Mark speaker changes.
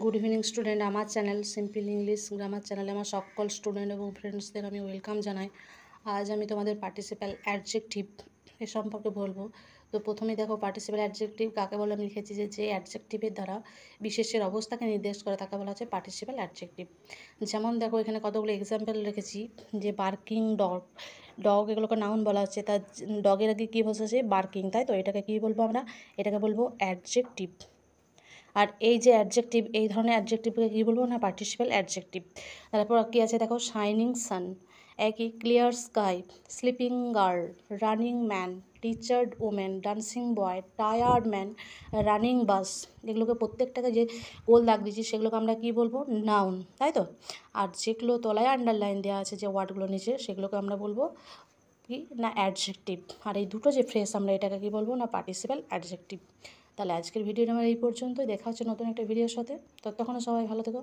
Speaker 1: Good evening student, আমার channel simple English grammar চ্যানেলে আমার সকল স্টুডেন্ট এবং ফ্রেন্ডসদের আমি ওয়েলকাম জানাই। আজ আমি তোমাদের পার্টিসিপাল অ্যাডজেক্টিভ এ সম্পর্কে বলবো। তো প্রথমেই দেখো, পার্টিসিপাল অ্যাডজেক্টিভ কাকে বলে আমি লিখেছি যে অ্যাডজেক্টিভের দ্বারা বিশেষের অবস্থাকে নির্দেশ করে তাকে বলা হচ্ছে পার্টিসিপাল অ্যাডজেক্টিভ। যেমন দেখো, এখানে কতগুলো এক্সাম্পল রেখেছি, যে বার্কিং ডগ, ডগ এগুলোকে নাউন বলা হচ্ছে, তার ডগের আগে কী বসেছে? বার্কিং, তাই তো? এটাকে কী বলবো আমরা? এটাকে বলবো অ্যাডজেক্টিভ। আর এই যে অ্যাডজেক্টিভ, এই ধরনের অ্যাডজেক্টিভকে কী বলবো না? Participle adjective. তারপর কী আছে দেখো, শাইনিং সান, একই clear sky, sleeping girl, running man, টিচার্ড women, dancing boy, tired man, running bus. এগুলোকে প্রত্যেকটাকে যে গোল দাগ দিচ্ছি সেগুলোকে আমরা কী বলবো? নাউন, তাই তো? আর যেগুলো তলায় আন্ডারলাইন দেওয়া আছে, যে ওয়ার্ডগুলো নিচে, সেগুলোকে আমরা বলবো কি না? অ্যাডজেক্টিভ। আর এই দুটো যে ফ্রেজ, আমরা এটাকে কী বলবো না? Participle adjective. তাহলে আজকের ভিডিওটা আমার এই পর্যন্তই। দেখা হচ্ছে নতুন একটা ভিডিওর সাথে। ততক্ষণে সবাই ভালো থেকো।